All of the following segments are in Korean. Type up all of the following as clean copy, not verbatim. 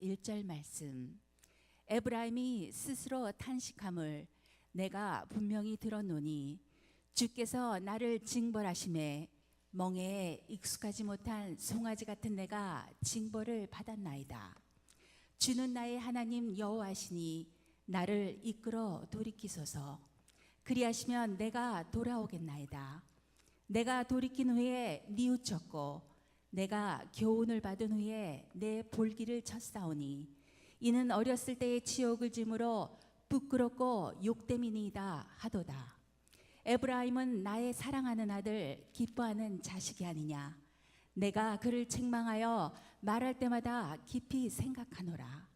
1절 말씀. 에브라임이 스스로 탄식함을 내가 분명히 들었노니 주께서 나를 징벌하심에 멍에에 익숙하지 못한 송아지 같은 내가 징벌을 받았나이다. 주는 나의 하나님 여호와시니 나를 이끌어 돌이키소서. 그리하시면 내가 돌아오겠나이다. 내가 돌이킨 후에 뉘우쳤고 내가 교훈을 받은 후에 내 볼기를 쳤사오니 이는 어렸을 때의 치욕을 짐으로 부끄럽고 욕됨이니이다 하도다. 에브라임은 나의 사랑하는 아들 기뻐하는 자식이 아니냐. 내가 그를 책망하여 말할 때마다 깊이 생각하노라.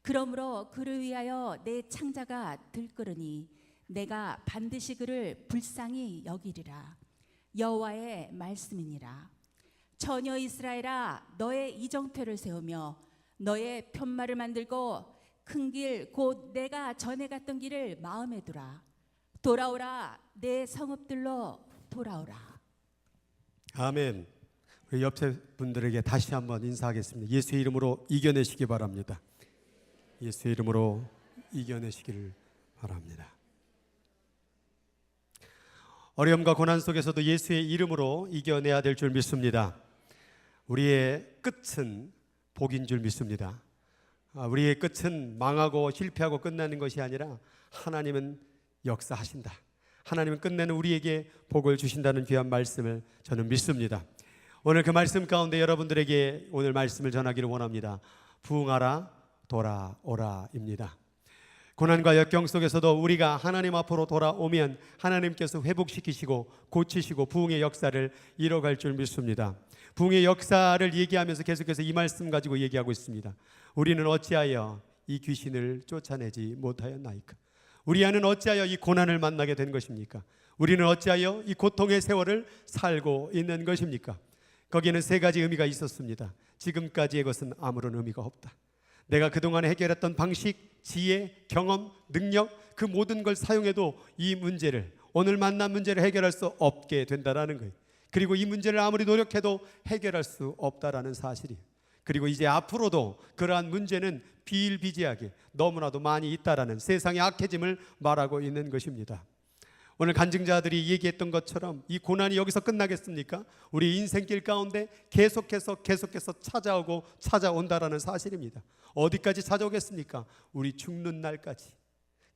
그러므로 그를 위하여 내 창자가 들끓으니 내가 반드시 그를 불쌍히 여기리라. 여호와의 말씀이니라. 처녀 이스라엘아, 너의 이정표를 세우며 너의 편말을 만들고 큰 길 곧 내가 전에 갔던 길을 마음에 두라. 돌아오라, 내 성읍들로 돌아오라. 아멘. 우리 옆에 분들에게 다시 한번 인사하겠습니다. 예수의 이름으로 이겨내시기 바랍니다. 예수의 이름으로 이겨내시기를 바랍니다. 어려움과 고난 속에서도 예수의 이름으로 이겨내야 될 줄 믿습니다. 우리의 끝은 복인 줄 믿습니다. 우리의 끝은 망하고 실패하고 끝나는 것이 아니라 하나님은 역사하신다. 하나님은 끝내는 우리에게 복을 주신다는 귀한 말씀을 저는 믿습니다. 오늘 그 말씀 가운데 여러분들에게 오늘 말씀을 전하기를 원합니다. 부흥하라 돌아오라입니다. 고난과 역경 속에서도 우리가 하나님 앞으로 돌아오면 하나님께서 회복시키시고 고치시고 부흥의 역사를 이뤄갈 줄 믿습니다. 부흥의 역사를 얘기하면서 계속해서 이 말씀 가지고 얘기하고 있습니다. 우리는 어찌하여 이 귀신을 쫓아내지 못하였나이까? 우리 안은 어찌하여 이 고난을 만나게 된 것입니까? 우리는 어찌하여 이 고통의 세월을 살고 있는 것입니까? 거기에는 세 가지 의미가 있었습니다. 지금까지의 것은 아무런 의미가 없다. 내가 그동안 해결했던 방식, 지혜, 경험, 능력 그 모든 걸 사용해도 이 문제를, 오늘 만난 문제를 해결할 수 없게 된다라는 거예요. 그리고 이 문제를 아무리 노력해도 해결할 수 없다라는 사실이에요. 그리고 이제 앞으로도 그러한 문제는 비일비재하게 너무나도 많이 있다라는 세상의 악해짐을 말하고 있는 것입니다. 오늘 간증자들이 얘기했던 것처럼 이 고난이 여기서 끝나겠습니까? 우리 인생길 가운데 계속해서 찾아오고 찾아온다라는 사실입니다. 어디까지 찾아오겠습니까? 우리 죽는 날까지.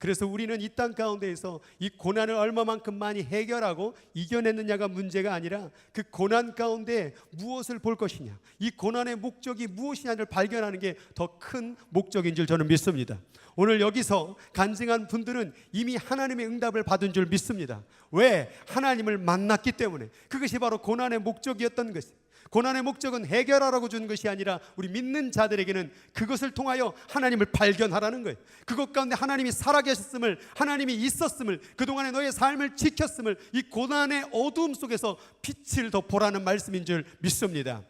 그래서 우리는 이 땅 가운데에서 이 고난을 얼마만큼 많이 해결하고 이겨냈느냐가 문제가 아니라 그 고난 가운데 무엇을 볼 것이냐, 이 고난의 목적이 무엇이냐를 발견하는 게 더 큰 목적인 줄 저는 믿습니다. 오늘 여기서 간증한 분들은 이미 하나님의 응답을 받은 줄 믿습니다. 왜? 하나님을 만났기 때문에. 그것이 바로 고난의 목적이었던 것입니다. 고난의 목적은 해결하라고 준 것이 아니라 우리 믿는 자들에게는 그것을 통하여 하나님을 발견하라는 거예요. 그것 가운데 하나님이 살아계셨음을, 하나님이 있었음을, 그동안에 너의 삶을 지켰음을, 이 고난의 어두움 속에서 빛을 더 보라는 말씀인 줄 믿습니다.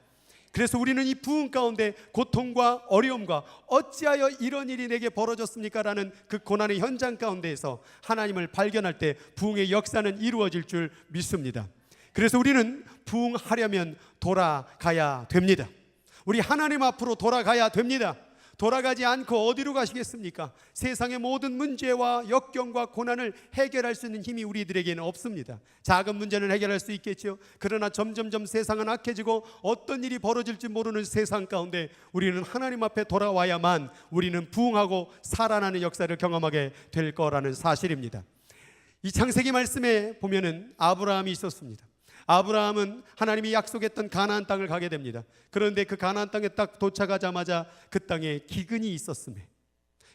그래서 우리는 이 부흥 가운데 고통과 어려움과 어찌하여 이런 일이 내게 벌어졌습니까? 라는 그 고난의 현장 가운데에서 하나님을 발견할 때 부흥의 역사는 이루어질 줄 믿습니다. 그래서 우리는 부흥하려면 돌아가야 됩니다. 우리 하나님 앞으로 돌아가야 됩니다. 돌아가지 않고 어디로 가시겠습니까? 세상의 모든 문제와 역경과 고난을 해결할 수 있는 힘이 우리들에게는 없습니다. 작은 문제는 해결할 수 있겠죠. 그러나 점점점 세상은 악해지고 어떤 일이 벌어질지 모르는 세상 가운데 우리는 하나님 앞에 돌아와야만 우리는 부흥하고 살아나는 역사를 경험하게 될 거라는 사실입니다. 이 창세기 말씀에 보면은 아브라함이 있었습니다. 아브라함은 하나님이 약속했던 가나안 땅을 가게 됩니다. 그런데 그 가나안 땅에 딱 도착하자마자 그 땅에 기근이 있었음에,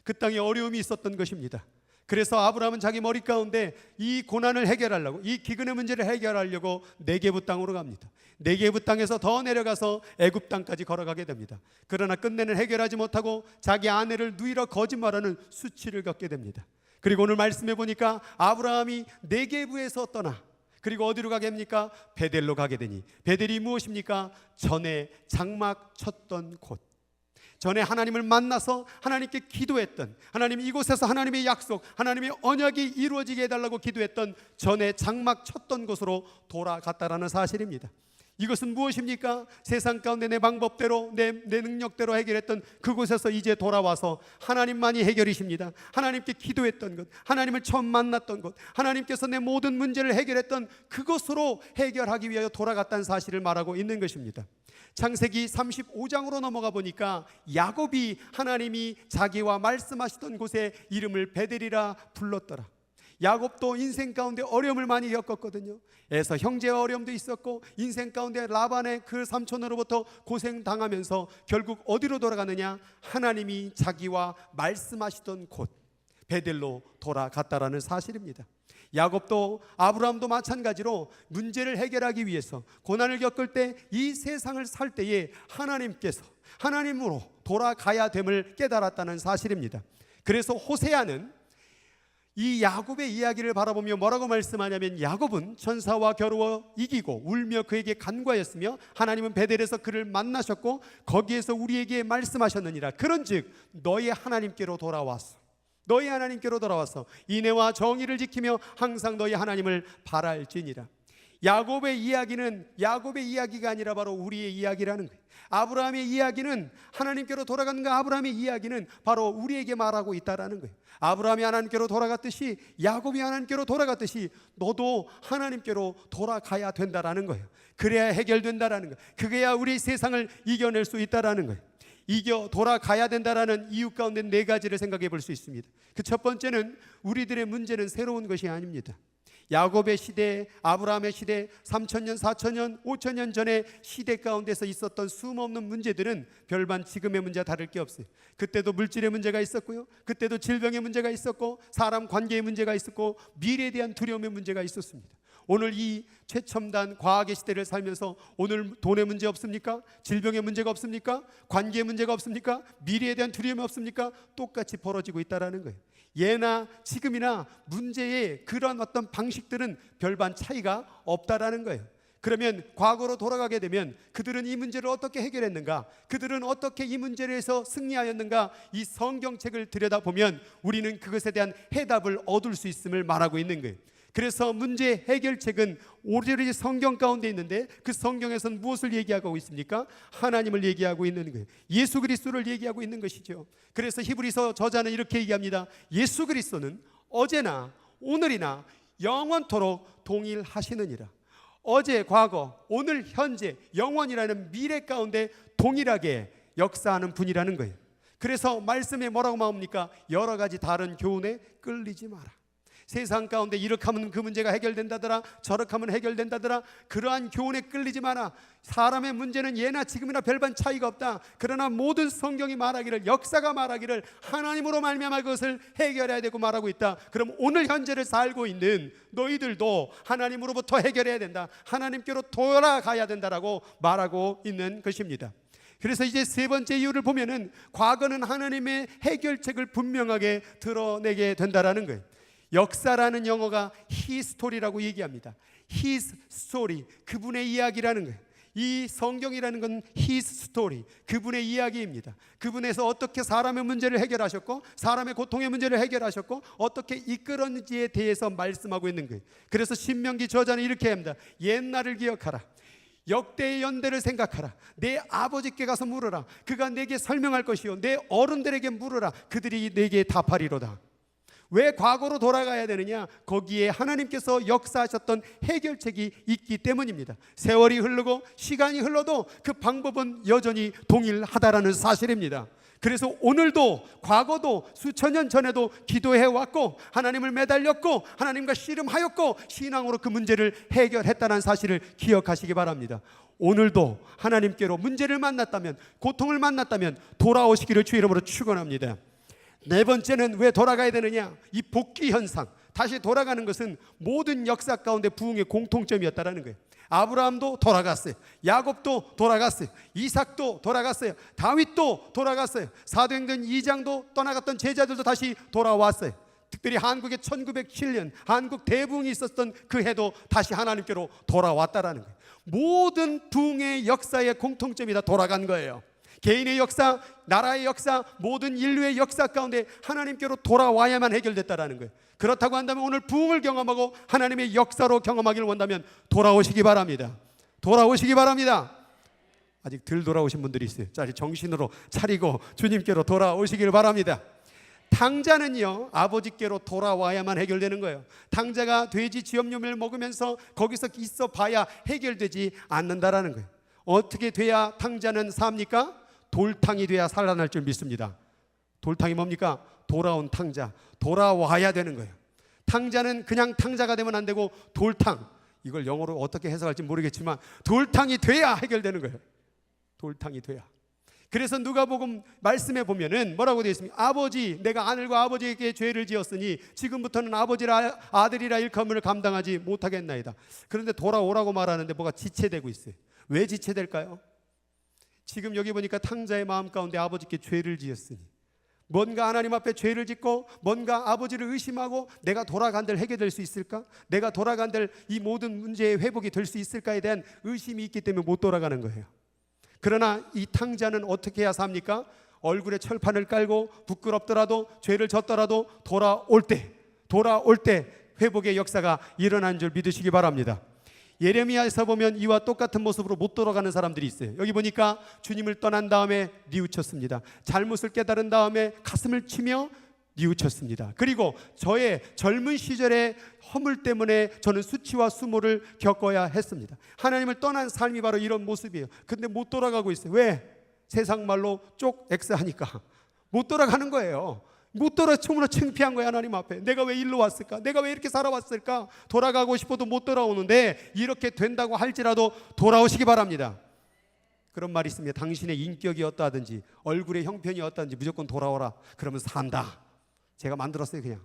그 땅에 어려움이 있었던 것입니다. 그래서 아브라함은 자기 머리 가운데 이 고난을 해결하려고, 이 기근의 문제를 해결하려고 네게부 땅으로 갑니다. 네게부 땅에서 더 내려가서 애굽 땅까지 걸어가게 됩니다. 그러나 끝내는 해결하지 못하고 자기 아내를 누이러 거짓말하는 수치를 겪게 됩니다. 그리고 오늘 말씀해 보니까 아브라함이 네게부에서 떠나 그리고 어디로 가게 합니까? 베델로 가게 되니, 베델이 무엇입니까? 전에 장막 쳤던 곳, 전에 하나님을 만나서 하나님께 기도했던, 하나님 이곳에서 하나님의 약속, 하나님의 언약이 이루어지게 해달라고 기도했던 전에 장막 쳤던 곳으로 돌아갔다라는 사실입니다. 이것은 무엇입니까? 세상 가운데 내 방법대로 내 능력대로 해결했던 그곳에서 이제 돌아와서 하나님만이 해결이십니다. 하나님께 기도했던 것, 하나님을 처음 만났던 것, 하나님께서 내 모든 문제를 해결했던 그것으로 해결하기 위하여 돌아갔다는 사실을 말하고 있는 것입니다. 창세기 35장으로 넘어가 보니까 야곱이 하나님이 자기와 말씀하시던 곳에 이름을 베델이라 불렀더라. 야곱도 인생 가운데 어려움을 많이 겪었거든요. 에서 형제의 어려움도 있었고, 인생 가운데 라반의 그 삼촌으로부터 고생당하면서 결국 어디로 돌아가느냐? 하나님이 자기와 말씀하시던 곳 베델로 돌아갔다라는 사실입니다. 야곱도 아브라함도 마찬가지로 문제를 해결하기 위해서 고난을 겪을 때, 이 세상을 살 때에 하나님께서 하나님으로 돌아가야 됨을 깨달았다는 사실입니다. 그래서 호세아는 이 야곱의 이야기를 바라보며 뭐라고 말씀하냐면, 야곱은 천사와 겨루어 이기고 울며 그에게 간과했으며 하나님은 베델에서 그를 만나셨고 거기에서 우리에게 말씀하셨느니라. 그런즉 너희 하나님께로 돌아왔어. 너희 하나님께로 돌아와서 인애와 정의를 지키며 항상 너희 하나님을 바랄지니라. 야곱의 이야기는 야곱의 이야기가 아니라 바로 우리의 이야기라는 거예요. 아브라함의 이야기는 하나님께로 돌아가는 그 아브라함의 이야기는 바로 우리에게 말하고 있다라는 거예요. 아브라함이 하나님께로 돌아갔듯이, 야곱이 하나님께로 돌아갔듯이 너도 하나님께로 돌아가야 된다라는 거예요. 그래야 해결된다라는 거예요. 그래야 우리 세상을 이겨낼 수 있다라는 거예요. 이겨 돌아가야 된다라는 이유 가운데 네 가지를 생각해 볼 수 있습니다. 그 첫 번째는, 우리들의 문제는 새로운 것이 아닙니다. 야곱의 시대, 아브라함의 시대, 3000년, 4000년, 5000년 전의 시대 가운데서 있었던 수없는 문제들은 별반 지금의 문제와 다를 게 없어요. 그때도 물질의 문제가 있었고요, 그때도 질병의 문제가 있었고, 사람 관계의 문제가 있었고, 미래에 대한 두려움의 문제가 있었습니다. 오늘 이 최첨단 과학의 시대를 살면서 오늘 돈의 문제 없습니까? 질병의 문제가 없습니까? 관계의 문제가 없습니까? 미래에 대한 두려움이 없습니까? 똑같이 벌어지고 있다는 거예요. 예나 지금이나 문제의 그런 어떤 방식들은 별반 차이가 없다라는 거예요. 그러면 과거로 돌아가게 되면 그들은 이 문제를 어떻게 해결했는가? 그들은 어떻게 이 문제에서 승리하였는가? 이 성경책을 들여다보면 우리는 그것에 대한 해답을 얻을 수 있음을 말하고 있는 거예요. 그래서 문제 해결책은 오로지 성경 가운데 있는데, 그 성경에서는 무엇을 얘기하고 있습니까? 하나님을 얘기하고 있는 거예요. 예수 그리스도를 얘기하고 있는 것이죠. 그래서 히브리서 저자는 이렇게 얘기합니다. 예수 그리스도는 어제나 오늘이나 영원토록 동일하시느니라. 어제, 과거, 오늘, 현재, 영원이라는 미래 가운데 동일하게 역사하는 분이라는 거예요. 그래서 말씀에 뭐라고 나옵니까? 여러 가지 다른 교훈에 끌리지 마라. 세상 가운데 이렇게 하면 그 문제가 해결된다더라, 저렇게 하면 해결된다더라, 그러한 교훈에 끌리지 마라. 사람의 문제는 예나 지금이나 별반 차이가 없다. 그러나 모든 성경이 말하기를, 역사가 말하기를 하나님으로 말미암아 그것을 해결해야 되고 말하고 있다. 그럼 오늘 현재를 살고 있는 너희들도 하나님으로부터 해결해야 된다, 하나님께로 돌아가야 된다라고 말하고 있는 것입니다. 그래서 이제 세 번째 이유를 보면은, 과거는 하나님의 해결책을 분명하게 드러내게 된다라는 거예요. 역사라는 영어가 히스토리라고 얘기합니다. His story, 그분의 이야기라는 거예요. 이 성경이라는 건 His story, 그분의 이야기입니다. 그분에서 어떻게 사람의 문제를 해결하셨고, 사람의 고통의 문제를 해결하셨고, 어떻게 이끌었는지에 대해서 말씀하고 있는 거예요. 그래서 신명기 저자는 이렇게 합니다. 옛날을 기억하라, 역대의 연대를 생각하라, 내 아버지께 가서 물으라, 그가 내게 설명할 것이요, 내 어른들에게 물으라, 그들이 내게 답하리로다. 왜 과거로 돌아가야 되느냐? 거기에 하나님께서 역사하셨던 해결책이 있기 때문입니다. 세월이 흐르고 시간이 흘러도 그 방법은 여전히 동일하다라는 사실입니다. 그래서 오늘도 과거도 수천 년 전에도 기도해왔고, 하나님을 매달렸고, 하나님과 씨름하였고, 신앙으로 그 문제를 해결했다는 사실을 기억하시기 바랍니다. 오늘도 하나님께로 문제를 만났다면, 고통을 만났다면 돌아오시기를 주 이름으로 축원합니다. 네 번째는 왜 돌아가야 되느냐? 이 복귀 현상, 다시 돌아가는 것은 모든 역사 가운데 부흥의 공통점이었다라는 거예요. 아브라함도 돌아갔어요. 야곱도 돌아갔어요. 이삭도 돌아갔어요. 다윗도 돌아갔어요. 사도행전 2장도 떠나갔던 제자들도 다시 돌아왔어요. 특별히 한국의 1907년 한국 대부흥이 있었던 그 해도 다시 하나님께로 돌아왔다라는 거예요. 모든 부흥의 역사의 공통점이 다 돌아간 거예요. 개인의 역사, 나라의 역사, 모든 인류의 역사 가운데 하나님께로 돌아와야만 해결됐다라는 거예요. 그렇다고 한다면 오늘 부흥을 경험하고 하나님의 역사로 경험하기를 원한다면 돌아오시기 바랍니다. 돌아오시기 바랍니다. 아직 덜 돌아오신 분들이 있어요. 자, 정신으로 차리고 주님께로 돌아오시길 바랍니다. 탕자는요, 아버지께로 돌아와야만 해결되는 거예요. 탕자가 돼지 쥐염염을 먹으면서 거기서 있어 봐야 해결되지 않는다라는 거예요. 어떻게 돼야 탕자는 삽니까? 돌탕이 돼야 살아날 줄 믿습니다. 돌탕이 뭡니까? 돌아온 탕자, 돌아와야 되는 거예요. 탕자는 그냥 탕자가 되면 안 되고 돌탕, 이걸 영어로 어떻게 해석할지 모르겠지만 돌탕이 돼야 해결되는 거예요. 돌탕이 돼야. 그래서 누가복음 말씀에 보면은 뭐라고 되어 있습니까? 아버지, 내가 아들과 아버지에게 죄를 지었으니 지금부터는 아버지라 아들이라 일컬음을 감당하지 못하겠나이다. 그런데 돌아오라고 말하는데 뭐가 지체되고 있어요. 왜 지체될까요? 지금 여기 보니까 탕자의 마음 가운데 아버지께 죄를 지었으니, 뭔가 하나님 앞에 죄를 짓고 뭔가 아버지를 의심하고 내가 돌아간들 해결될 수 있을까? 내가 돌아간들 이 모든 문제의 회복이 될 수 있을까에 대한 의심이 있기 때문에 못 돌아가는 거예요. 그러나 이 탕자는 어떻게 해야 삽니까? 얼굴에 철판을 깔고 부끄럽더라도 죄를 졌더라도 돌아올 때 회복의 역사가 일어난 줄 믿으시기 바랍니다. 예레미야에서 보면 이와 똑같은 모습으로 못 돌아가는 사람들이 있어요. 여기 보니까 주님을 떠난 다음에 뉘우쳤습니다. 잘못을 깨달은 다음에 가슴을 치며 뉘우쳤습니다. 그리고 저의 젊은 시절의 허물 때문에 저는 수치와 수모를 겪어야 했습니다. 하나님을 떠난 삶이 바로 이런 모습이에요. 근데 못 돌아가고 있어요. 왜? 세상 말로 쪽 X하니까 못 돌아가는 거예요. 못 돌아 너무나 창피한 거야. 하나님 앞에 내가 왜 일로 왔을까? 내가 왜 이렇게 살아왔을까? 돌아가고 싶어도 못 돌아오는데 이렇게 된다고 할지라도 돌아오시기 바랍니다. 그런 말이 있습니다. 당신의 인격이 어떠하든지 얼굴의 형편이 어떠하든지 무조건 돌아오라. 그러면 산다. 제가 만들었어요 그냥.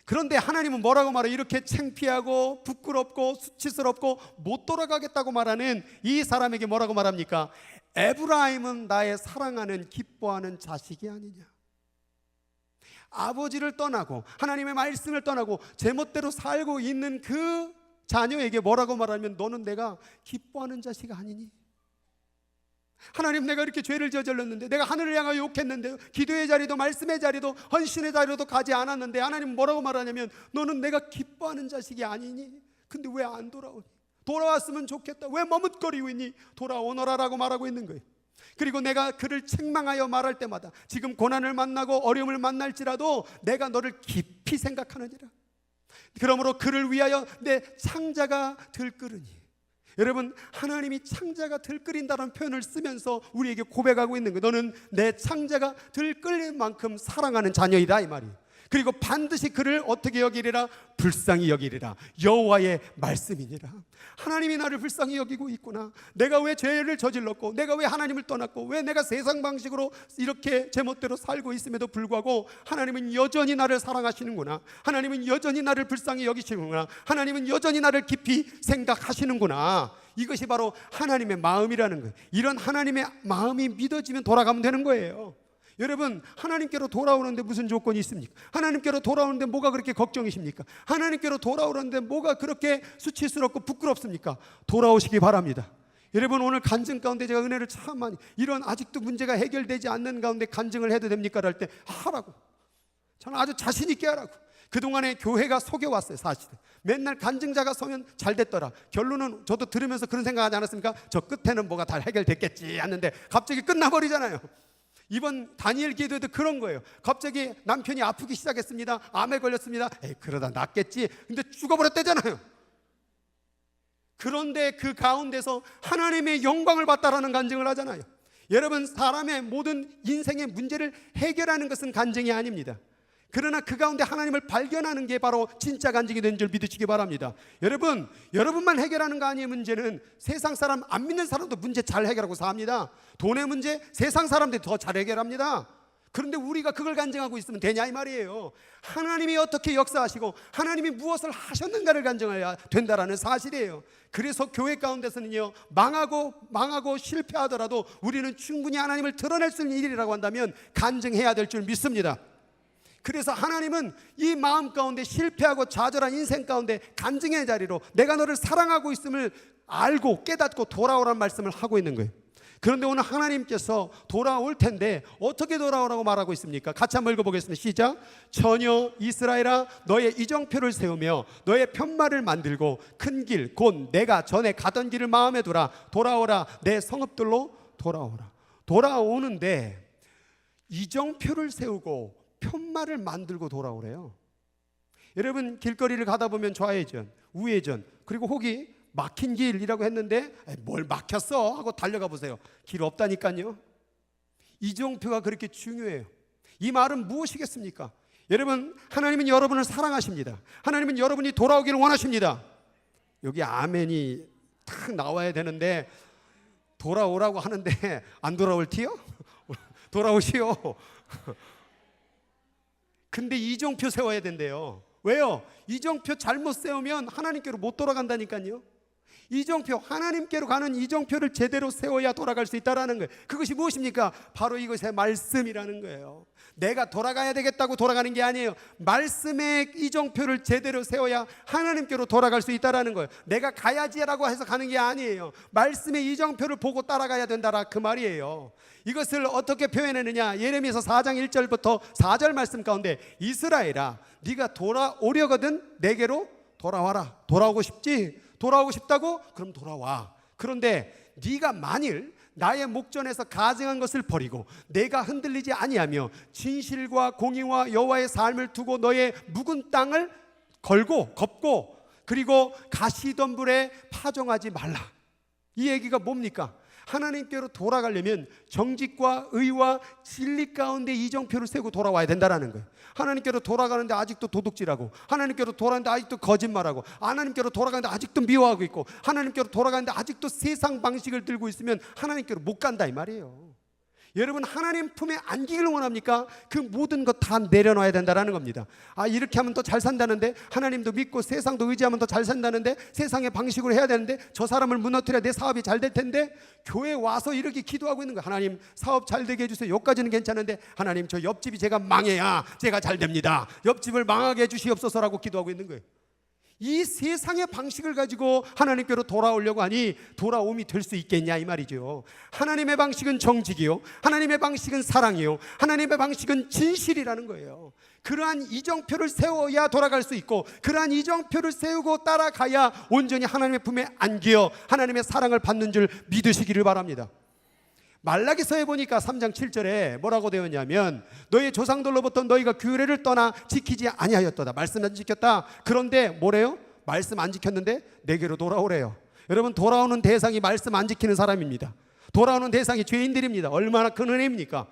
그런데 하나님은 뭐라고 말해요? 이렇게 창피하고 부끄럽고 수치스럽고 못 돌아가겠다고 말하는 이 사람에게 뭐라고 말합니까? 에브라임은 나의 사랑하는 기뻐하는 자식이 아니냐. 아버지를 떠나고 하나님의 말씀을 떠나고 제멋대로 살고 있는 그 자녀에게 뭐라고 말하면 너는 내가 기뻐하는 자식 아니니? 하나님, 내가 이렇게 죄를 저질렀는데, 내가 하늘을 향하여 욕했는데, 기도의 자리도 말씀의 자리도 헌신의 자리도 가지 않았는데 하나님 뭐라고 말하냐면 너는 내가 기뻐하는 자식이 아니니? 근데 왜 안 돌아오니? 돌아왔으면 좋겠다. 왜 머뭇거리고 있니? 돌아오너라라고 말하고 있는 거예요. 그리고 내가 그를 책망하여 말할 때마다 지금 고난을 만나고 어려움을 만날지라도 내가 너를 깊이 생각하느니라. 그러므로 그를 위하여 내 창자가 들끓으니. 여러분, 하나님이 창자가 들끓인다는 표현을 쓰면서 우리에게 고백하고 있는 거예요. 너는 내 창자가 들끓일 만큼 사랑하는 자녀이다 이 말이에요. 그리고 반드시 그를 어떻게 여기리라? 불쌍히 여기리라. 여호와의 말씀이니라. 하나님이 나를 불쌍히 여기고 있구나. 내가 왜 죄를 저질렀고, 내가 왜 하나님을 떠났고, 왜 내가 세상 방식으로 이렇게 제멋대로 살고 있음에도 불구하고 하나님은 여전히 나를 사랑하시는구나. 하나님은 여전히 나를 불쌍히 여기시는구나. 하나님은 여전히 나를 깊이 생각하시는구나. 이것이 바로 하나님의 마음이라는 거예요. 이런 하나님의 마음이 믿어지면 돌아가면 되는 거예요. 여러분, 하나님께로 돌아오는데 무슨 조건이 있습니까? 하나님께로 돌아오는데 뭐가 그렇게 걱정이십니까? 하나님께로 돌아오는데 뭐가 그렇게 수치스럽고 부끄럽습니까? 돌아오시기 바랍니다. 여러분, 오늘 간증 가운데 제가 은혜를 참 많이, 이런 아직도 문제가 해결되지 않는 가운데 간증을 해도 됩니까? 할 때 하라고. 저는 아주 자신 있게 하라고. 그동안에 교회가 속여왔어요. 사실은 맨날 간증자가 서면 잘 됐더라. 결론은 저도 들으면서 그런 생각하지 않았습니까? 저 끝에는 뭐가 다 해결됐겠지 하는데 갑자기 끝나버리잖아요. 이번 다니엘 기도에도 그런 거예요. 갑자기 남편이 아프기 시작했습니다. 암에 걸렸습니다. 에이, 그러다 낫겠지. 근데 죽어버렸대잖아요. 그런데 그 가운데서 하나님의 영광을 받다라는 간증을 하잖아요. 여러분, 사람의 모든 인생의 문제를 해결하는 것은 간증이 아닙니다. 그러나 그 가운데 하나님을 발견하는 게 바로 진짜 간증이 된 줄 믿으시기 바랍니다. 여러분만 해결하는 거 아니에요. 문제는 세상 사람, 안 믿는 사람도 문제 잘 해결하고 삽니다. 돈의 문제 세상 사람들이 더 잘 해결합니다. 그런데 우리가 그걸 간증하고 있으면 되냐 이 말이에요. 하나님이 어떻게 역사하시고 하나님이 무엇을 하셨는가를 간증해야 된다라는 사실이에요. 그래서 교회 가운데서는요, 망하고 실패하더라도 우리는 충분히 하나님을 드러낼 수 있는 일이라고 한다면 간증해야 될 줄 믿습니다. 그래서 하나님은 이 마음 가운데 실패하고 좌절한 인생 가운데 간증의 자리로 내가 너를 사랑하고 있음을 알고 깨닫고 돌아오라는 말씀을 하고 있는 거예요. 그런데 오늘 하나님께서 돌아올 텐데 어떻게 돌아오라고 말하고 있습니까? 같이 한번 읽어보겠습니다. 시작. 전혀 이스라엘아 너의 이정표를 세우며 너의 편말을 만들고 큰 길 곧 내가 전에 가던 길을 마음에 두라. 돌아오라. 내 성읍들로 돌아오라. 돌아오는데 이정표를 세우고 편말을 만들고 돌아오래요. 여러분 길거리를 가다 보면 좌회전, 우회전, 그리고 혹이 막힌 길이라고 했는데 뭘 막혔어 하고 달려가 보세요. 길 없다니까요. 이정표가 그렇게 중요해요. 이 말은 무엇이겠습니까? 여러분, 하나님은 여러분을 사랑하십니다. 하나님은 여러분이 돌아오기를 원하십니다. 여기 아멘이 탁 나와야 되는데 돌아오라고 하는데 안 돌아올 티요? 돌아오시오. 근데 이정표 세워야 된대요. 왜요? 이정표 잘못 세우면 하나님께로 못 돌아간다니까요. 이정표, 하나님께로 가는 이정표를 제대로 세워야 돌아갈 수 있다라는 거예요. 그것이 무엇입니까? 바로 이것의 말씀이라는 거예요. 내가 돌아가야 되겠다고 돌아가는 게 아니에요. 말씀의 이정표를 제대로 세워야 하나님께로 돌아갈 수 있다라는 거예요. 내가 가야지라고 해서 가는 게 아니에요. 말씀의 이정표를 보고 따라가야 된다라 그 말이에요. 이것을 어떻게 표현했느냐? 예레미야서 4장 1절부터 4절 말씀 가운데 이스라엘아 네가 돌아오려거든 내게로 돌아와라. 돌아오고 싶지? 돌아오고 싶다고? 그럼 돌아와. 그런데 네가 만일 나의 목전에서 가증한 것을 버리고 내가 흔들리지 아니하며 진실과 공의와 여호와의 삶을 두고 너의 묵은 땅을 걷고 그리고 가시덤불에 파종하지 말라. 이 얘기가 뭡니까? 하나님께로 돌아가려면 정직과 의와 진리 가운데 이정표를 세우고 돌아와야 된다는 거예요. 하나님께로 돌아가는데 아직도 도둑질하고, 하나님께로 돌아가는데 아직도 거짓말하고, 하나님께로 돌아가는데 아직도 미워하고 있고, 하나님께로 돌아가는데 아직도 세상 방식을 들고 있으면 하나님께로 못 간다 이 말이에요. 여러분 하나님 품에 안기기를 원합니까? 그 모든 것 다 내려놔야 된다는 겁니다. 이렇게 하면 더 잘 산다는데, 하나님도 믿고 세상도 의지하면 더 잘 산다는데, 세상의 방식으로 해야 되는데, 저 사람을 무너뜨려야 내 사업이 잘 될 텐데, 교회 와서 이렇게 기도하고 있는 거예요. 하나님 사업 잘 되게 해주세요. 여기까지는 괜찮은데 하나님 저 옆집이 제가 망해야 제가 잘 됩니다. 옆집을 망하게 해주시옵소서라고 기도하고 있는 거예요. 이 세상의 방식을 가지고 하나님께로 돌아오려고 하니 돌아옴이 될 수 있겠냐 이 말이죠. 하나님의 방식은 정직이요, 하나님의 방식은 사랑이요, 하나님의 방식은 진실이라는 거예요. 그러한 이정표를 세워야 돌아갈 수 있고, 그러한 이정표를 세우고 따라가야 온전히 하나님의 품에 안기어 하나님의 사랑을 받는 줄 믿으시기를 바랍니다. 말라기서에 보니까 3장 7절에 뭐라고 되었냐면, 너희 조상들로부터 너희가 규례를 떠나 지키지 아니하였도다. 말씀 안 지켰다. 그런데 뭐래요? 말씀 안 지켰는데 내게로 돌아오래요. 여러분 돌아오는 대상이 말씀 안 지키는 사람입니다. 돌아오는 대상이 죄인들입니다. 얼마나 큰 은혜입니까?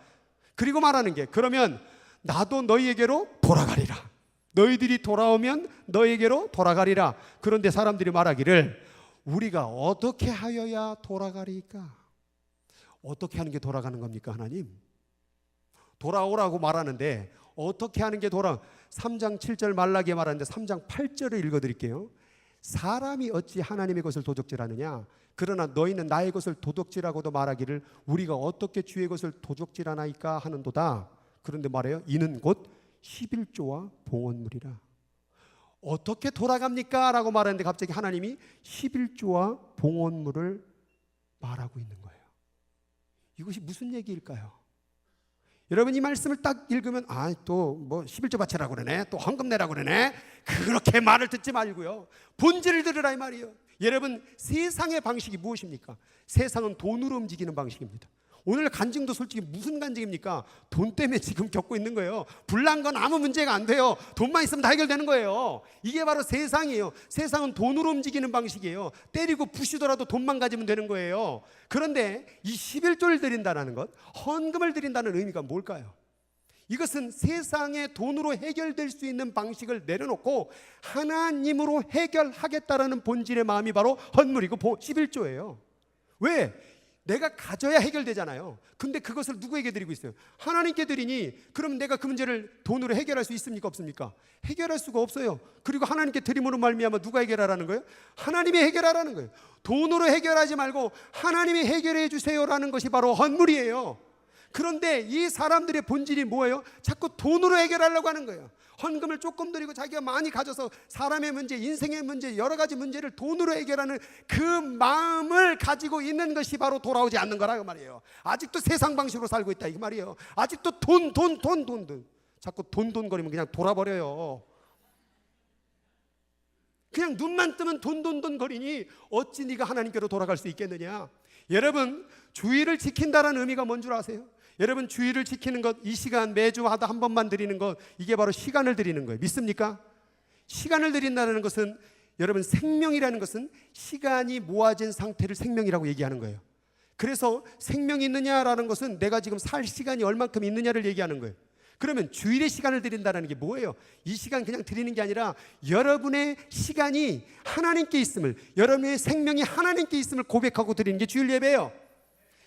그리고 말하는 게, 그러면 나도 너희에게로 돌아가리라. 너희들이 돌아오면 너희에게로 돌아가리라. 그런데 사람들이 말하기를 우리가 어떻게 하여야 돌아가리까? 어떻게 하는 게 돌아가는 겁니까? 하나님 돌아오라고 말하는데 어떻게 하는 게 3장 7절 말라기에 말하는데 3장 8절을 읽어드릴게요. 사람이 어찌 하나님의 것을 도적질하느냐? 그러나 너희는 나의 것을 도적질하고도 말하기를 우리가 어떻게 주의 것을 도적질하나이까 하는도다. 그런데 말해요. 이는 곧 11조와 봉헌물이라. 어떻게 돌아갑니까? 라고 말하는데 갑자기 하나님이 11조와 봉헌물을 말하고 있는 거예요. 이것이 무슨 얘기일까요? 여러분 이 말씀을 딱 읽으면 또 뭐 11조 바치라고 그러네, 또 헌금 내라고 그러네, 그렇게 말을 듣지 말고요, 본질을 들으라 이 말이에요. 여러분 세상의 방식이 무엇입니까? 세상은 돈으로 움직이는 방식입니다. 오늘 간증도 솔직히 무슨 간증입니까? 돈 때문에 지금 겪고 있는 거예요. 불난 건 아무 문제가 안 돼요. 돈만 있으면 다 해결되는 거예요. 이게 바로 세상이에요. 세상은 돈으로 움직이는 방식이에요. 때리고 부시더라도 돈만 가지면 되는 거예요. 그런데 이 11조를 드린다는 것, 헌금을 드린다는 의미가 뭘까요? 이것은 세상의 돈으로 해결될 수 있는 방식을 내려놓고 하나님으로 해결하겠다라는 본질의 마음이 바로 헌물이고 11조예요. 왜? 내가 가져야 해결되잖아요. 근데 그것을 누구에게 드리고 있어요? 하나님께 드리니 그럼 내가 그 문제를 돈으로 해결할 수 있습니까? 없습니까? 해결할 수가 없어요. 그리고 하나님께 드림으로 말미암아 누가 해결하라는 거예요? 하나님이 해결하라는 거예요. 돈으로 해결하지 말고 하나님이 해결해 주세요라는 것이 바로 헌물이에요. 그런데 이 사람들의 본질이 뭐예요? 자꾸 돈으로 해결하려고 하는 거예요. 헌금을 조금 드리고 자기가 많이 가져서 사람의 문제, 인생의 문제, 여러 가지 문제를 돈으로 해결하는 그 마음을 가지고 있는 것이 바로 돌아오지 않는 거라 그 말이에요. 아직도 세상 방식으로 살고 있다 이 말이에요. 아직도 돈. 자꾸 돈거리면 그냥 돌아버려요. 그냥 눈만 뜨면 돈 거리니 어찌 네가 하나님께로 돌아갈 수 있겠느냐. 여러분, 주의를 지킨다는 의미가 뭔 줄 아세요? 여러분, 주의를 지키는 것, 이 시간 매주 하다 한 번만 드리는 것, 이게 바로 시간을 드리는 거예요. 믿습니까? 시간을 드린다는 것은, 여러분, 생명이라는 것은 시간이 모아진 상태를 생명이라고 얘기하는 거예요. 그래서 생명이 있느냐라는 것은 내가 지금 살 시간이 얼만큼 있느냐를 얘기하는 거예요. 그러면 주일의 시간을 드린다는 게 뭐예요? 이 시간 그냥 드리는 게 아니라 여러분의 시간이 하나님께 있음을, 여러분의 생명이 하나님께 있음을 고백하고 드리는 게 주일 예배예요.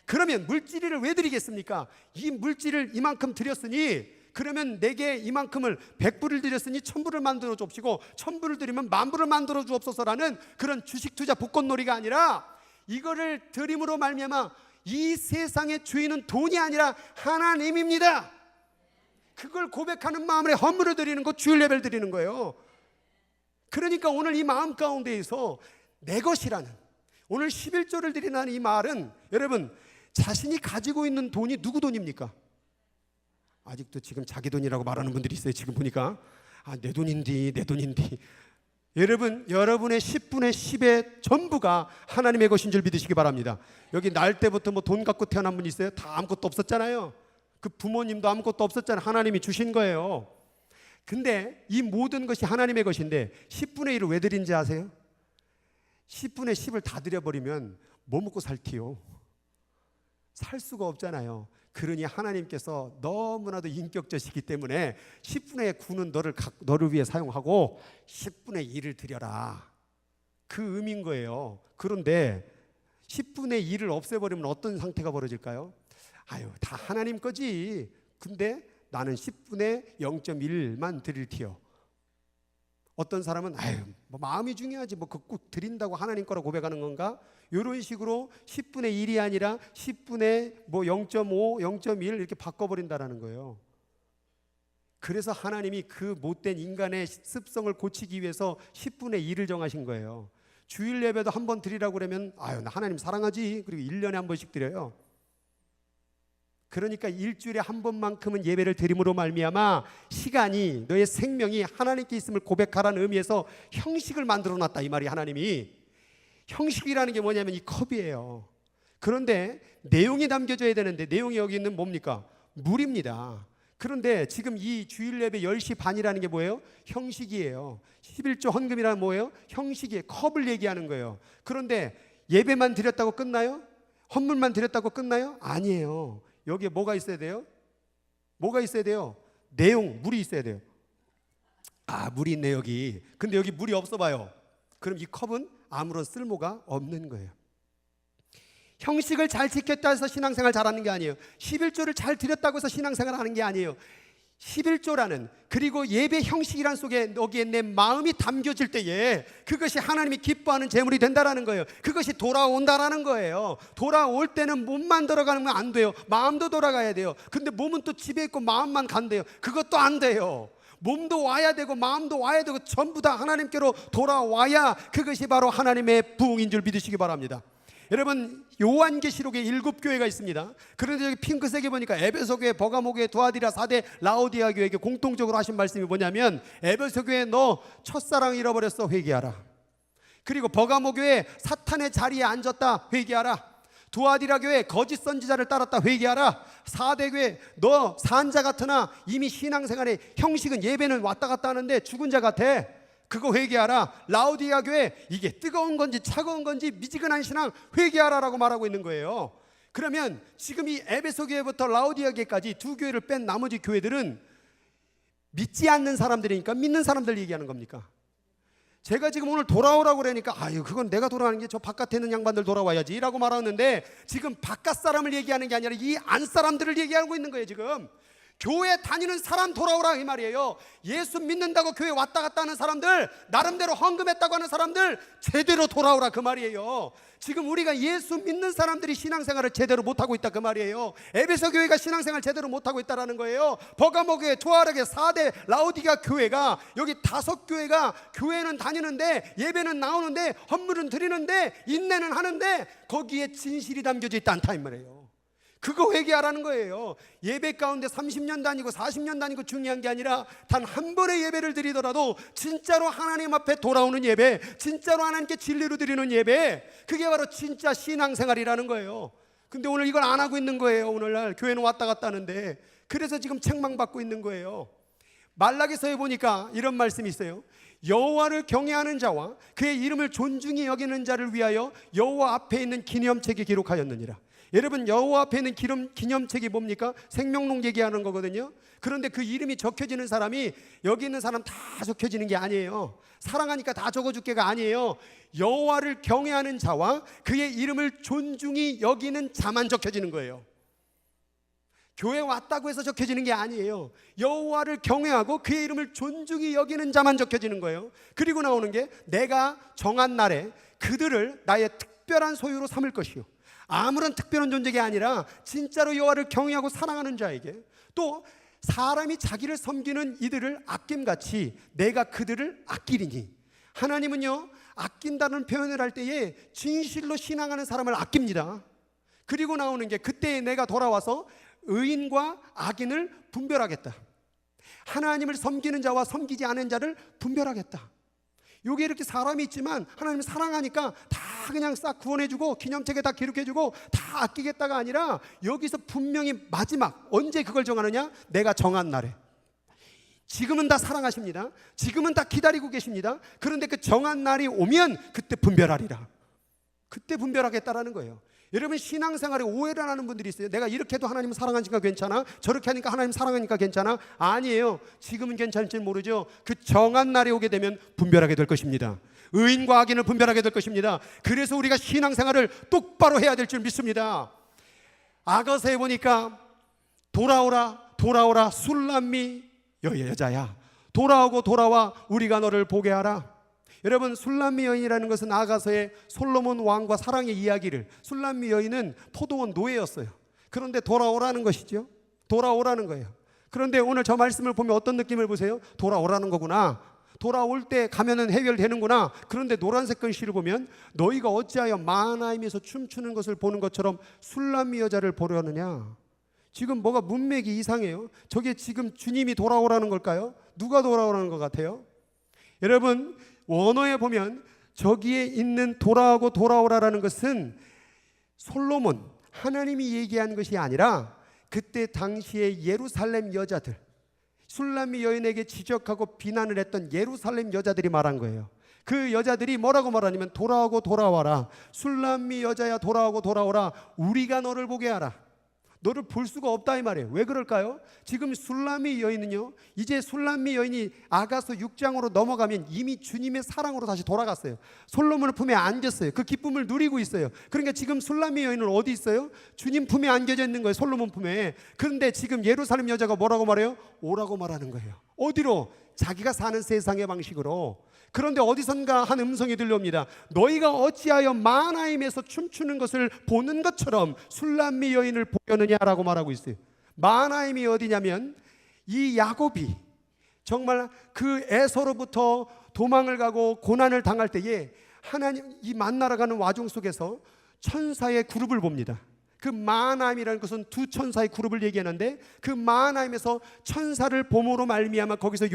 그러면 물질을 왜 드리겠습니까? 이 물질을 이만큼 드렸으니, 그러면 내게 이만큼을 100불을 드렸으니 1000불을 만들어 주옵시고 1000불을 드리면 10,000불을 만들어 주옵소서라는 그런 주식 투자 복권놀이가 아니라, 이거를 드림으로 말미암아 이 세상의 주인은 돈이 아니라 하나님입니다. 그걸 고백하는 마음에 헌물을 드리는 것, 주일 예배를 드리는 거예요. 그러니까 오늘 이 마음 가운데에서 내 것이라는, 오늘 11조를 드리라는 이 말은, 여러분, 자신이 가지고 있는 돈이 누구 돈입니까? 아직도 지금 자기 돈이라고 말하는 분들이 있어요. 지금 보니까 내 돈인디. 여러분, 여러분의 10분의 10의 전부가 하나님의 것인 줄 믿으시기 바랍니다. 여기 날 때부터 뭐 돈 갖고 태어난 분 있어요? 다 아무것도 없었잖아요. 그 부모님도 아무것도 없었잖아요. 하나님이 주신 거예요. 근데 이 모든 것이 하나님의 것인데 10분의 1을 왜 드린지 아세요? 10분의 10을 다 드려버리면 뭐 먹고 살티요? 살 수가 없잖아요. 그러니 하나님께서 너무나도 인격적이기 때문에 10분의 9는 너를 위해 사용하고 10분의 1을 드려라, 그 의미인 거예요. 그런데 10분의 1을 없애버리면 어떤 상태가 벌어질까요? 다 하나님 거지. 근데 나는 10분의 0.1만 드릴 티요. 어떤 사람은 뭐 마음이 중요하지, 뭐 꼭 드린다고 하나님 거라 고백하는 건가? 이런 식으로 10분의 1이 아니라 10분의 뭐 0.5, 0.1 이렇게 바꿔버린다라는 거예요. 그래서 하나님이 그 못된 인간의 습성을 고치기 위해서 10분의 1을 정하신 거예요. 주일 예배도 한 번 드리라고 그러면 나 하나님 사랑하지. 그리고 1년에 한 번씩 드려요. 그러니까 일주일에 한 번만큼은 예배를 드림으로 말미암아 시간이, 너의 생명이 하나님께 있음을 고백하라는 의미에서 형식을 만들어 놨다 이 말이. 하나님이 형식이라는 게 뭐냐면 이 컵이에요. 그런데 내용이 담겨져야 되는데 내용이 여기 있는 뭡니까? 물입니다. 그런데 지금 이 주일 예배 10시 반이라는 게 뭐예요? 형식이에요. 11조 헌금이라는 뭐예요? 형식이에요. 컵을 얘기하는 거예요. 그런데 예배만 드렸다고 끝나요? 헌물만 드렸다고 끝나요? 아니에요. 여기에 뭐가 있어야 돼요? 뭐가 있어야 돼요? 내용, 물이 있어야 돼요. 물이 있네 여기. 근데 여기 물이 없어 봐요. 그럼 이 컵은 아무런 쓸모가 없는 거예요. 형식을 잘 지켰다 해서 신앙생활 잘하는 게 아니에요. 11조를 잘 드렸다고 해서 신앙생활 하는 게 아니에요. 11조라는, 그리고 예배 형식이란 속에 여기에 내 마음이 담겨질 때에 그것이 하나님이 기뻐하는 제물이 된다라는 거예요. 그것이 돌아온다라는 거예요. 돌아올 때는 몸만 들어가면 안 돼요. 마음도 돌아가야 돼요. 근데 몸은 또 집에 있고 마음만 간대요. 그것도 안 돼요. 몸도 와야 되고 마음도 와야 되고 전부 다 하나님께로 돌아와야 그것이 바로 하나님의 부흥인 줄 믿으시기 바랍니다. 여러분, 요한계시록에 7교회가 있습니다. 그런데 여기 핑크색에 보니까 에베소 교회, 버가모 교회, 두아디라, 사대, 라오디아 교회에게 공통적으로 하신 말씀이 뭐냐면, 에베소 교회 너 첫사랑 잃어버렸어, 회개하라. 그리고 버가모 교회 사탄의 자리에 앉았다, 회개하라. 두아디라 교회 거짓 선지자를 따랐다, 회개하라. 사대 교회 너 산자 같으나 이미 신앙생활의 형식은, 예배는 왔다 갔다 하는데 죽은 자 같아, 그거 회개하라. 라오디아 교회 이게 뜨거운 건지 차가운 건지 미지근한 신앙, 회개하라라고 말하고 있는 거예요. 그러면 지금 이 에베소 교회부터 라오디아 교회까지 두 교회를 뺀 나머지 교회들은 믿지 않는 사람들이니까 믿는 사람들 얘기하는 겁니까? 제가 지금 오늘 돌아오라고 그러니까 그건 내가 돌아가는 게 저 바깥에 있는 양반들 돌아와야지 라고 말하는데, 지금 바깥 사람을 얘기하는 게 아니라 이 안 사람들을 얘기하고 있는 거예요. 지금 교회 다니는 사람 돌아오라 이 말이에요. 예수 믿는다고 교회 왔다 갔다 하는 사람들, 나름대로 헌금했다고 하는 사람들 제대로 돌아오라 그 말이에요. 지금 우리가 예수 믿는 사람들이 신앙생활을 제대로 못하고 있다 그 말이에요. 에베소 교회가 신앙생활 제대로 못하고 있다는 거예요. 버가모 교회, 투아르게, 4대 라오디가 교회가, 여기 5교회가 교회는 다니는데 예배는 나오는데 헌물은 드리는데 인내는 하는데 거기에 진실이 담겨져 있다 않다 이 말이에요. 그거 회개하라는 거예요. 예배 가운데 30년 다니고 40년 다니고 중요한 게 아니라 단 한 번의 예배를 드리더라도 진짜로 하나님 앞에 돌아오는 예배, 진짜로 하나님께 진리로 드리는 예배, 그게 바로 진짜 신앙생활이라는 거예요. 근데 오늘 이걸 안 하고 있는 거예요. 오늘날 교회는 왔다 갔다 하는데. 그래서 지금 책망받고 있는 거예요. 말라기서에 보니까 이런 말씀이 있어요. 여호와를 경외하는 자와 그의 이름을 존중히 여기는 자를 위하여 여호와 앞에 있는 기념책에 기록하였느니라. 여러분, 여호와 앞에 있는 기념책이 뭡니까? 생명록 얘기하는 거거든요. 그런데 그 이름이 적혀지는 사람이 여기 있는 사람 다 적혀지는 게 아니에요. 사랑하니까 다 적어줄게가 아니에요. 여호와를 경외하는 자와 그의 이름을 존중히 여기는 자만 적혀지는 거예요. 교회 왔다고 해서 적혀지는 게 아니에요. 여호와를 경외하고 그의 이름을 존중히 여기는 자만 적혀지는 거예요. 그리고 나오는 게 내가 정한 날에 그들을 나의 특별한 소유로 삼을 것이요, 아무런 특별한 존재가 아니라 진짜로 여호와를 경외하고 사랑하는 자에게, 또 사람이 자기를 섬기는 이들을 아낌같이 내가 그들을 아끼리니. 하나님은요, 아낀다는 표현을 할 때에 진실로 신앙하는 사람을 아낍니다. 그리고 나오는 게 그때에 내가 돌아와서 의인과 악인을 분별하겠다. 하나님을 섬기는 자와 섬기지 않은 자를 분별하겠다. 여기 이렇게 사람이 있지만 하나님을 사랑하니까 다 그냥 싹 구원해주고 기념책에 다 기록해주고 다 아끼겠다가 아니라 여기서 분명히 마지막 언제 그걸 정하느냐? 내가 정한 날에. 지금은 다 사랑하십니다. 지금은 다 기다리고 계십니다. 그런데 그 정한 날이 오면 그때 분별하리라. 그때 분별하겠다라는 거예요. 여러분, 신앙생활에 오해를 하는 분들이 있어요. 내가 이렇게 해도 하나님 사랑하니까 괜찮아? 저렇게 하니까 하나님 사랑하니까 괜찮아? 아니에요. 지금은 괜찮을지 모르죠. 그 정한 날이 오게 되면 분별하게 될 것입니다. 의인과 악인을 분별하게 될 것입니다. 그래서 우리가 신앙생활을 똑바로 해야 될 줄 믿습니다. 아가서에 보니까 돌아오라 돌아오라 술람미 여자야, 돌아오고 돌아와 우리가 너를 보게 하라. 여러분, 술람미 여인이라는 것은 아가서의 솔로몬 왕과 사랑의 이야기를, 술람미 여인은 포도원 노예였어요. 그런데 돌아오라는 것이죠. 돌아오라는 거예요. 그런데 오늘 저 말씀을 보면 어떤 느낌을 보세요? 돌아오라는 거구나. 돌아올 때 가면은 해결되는구나. 그런데 노란색 글씨를 보면 너희가 어찌하여 마하나임에서 춤추는 것을 보는 것처럼 술람미 여자를 보려느냐. 지금 뭐가 문맥이 이상해요. 저게 지금 주님이 돌아오라는 걸까요? 누가 돌아오라는 것 같아요? 여러분, 원어에 보면 저기에 있는 돌아오고 돌아오라라는 것은 솔로몬, 하나님이 얘기한 것이 아니라 그때 당시에 예루살렘 여자들, 술람미 여인에게 지적하고 비난을 했던 예루살렘 여자들이 말한 거예요. 그 여자들이 뭐라고 말하냐면 돌아오고 돌아와라, 술람미 여자야 돌아오고 돌아오라, 우리가 너를 보게 하라. 너를 볼 수가 없다 이 말이에요. 왜 그럴까요? 지금 술람미 여인은요, 이제 술람미 여인이 아가서 6장으로 넘어가면 이미 주님의 사랑으로 다시 돌아갔어요. 솔로몬의 품에 안겼어요. 그 기쁨을 누리고 있어요. 그러니까 지금 술람미 여인은 어디 있어요? 주님 품에 안겨져 있는 거예요. 솔로몬 품에. 그런데 지금 예루살렘 여자가 뭐라고 말해요? 오라고 말하는 거예요. 어디로? 자기가 사는 세상의 방식으로. 그런데 어디선가 한 음성이 들려옵니다. 너희가 어찌하여 마하나임에서 춤추는 것을 보는 것처럼 술람미 여인을 보려느냐라고 말하고 있어요. 마하나임이 어디냐면 이 야곱이 정말 그 에서로부터 도망을 가고 고난을 당할 때에 하나님 이 만나러 가는 와중 속에서 천사의 그룹을 봅니다. 그 마하나임이라는 것은 두 천사의 그룹을 얘기하는데 그 마하나임에서 천사를 봄으로 말미암아 거기서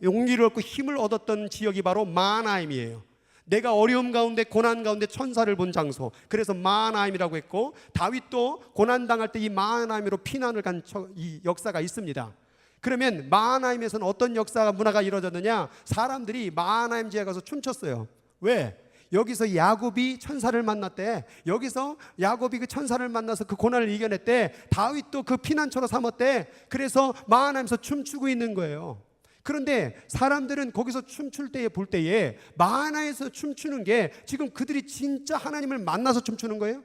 용기를 얻고 힘을 얻었던 지역이 바로 마하나임이에요. 내가 어려움 가운데 고난 가운데 천사를 본 장소, 그래서 마하나임이라고 했고, 다윗도 고난 당할 때 이 마하나임으로 피난을 간 이 역사가 있습니다. 그러면 마하나임에서는 어떤 역사가 문화가 이루어졌느냐? 사람들이 마하나임 지에 가서 춤췄어요. 왜? 여기서 야곱이 천사를 만났대. 여기서 야곱이 그 천사를 만나서 그 고난을 이겨냈대. 다윗도 그 피난처로 삼았대. 그래서 마하나임에서 춤추고 있는 거예요. 그런데 사람들은 거기서 춤출 때에 볼 때에 마하나임에서 춤추는 게 지금 그들이 진짜 하나님을 만나서 춤추는 거예요?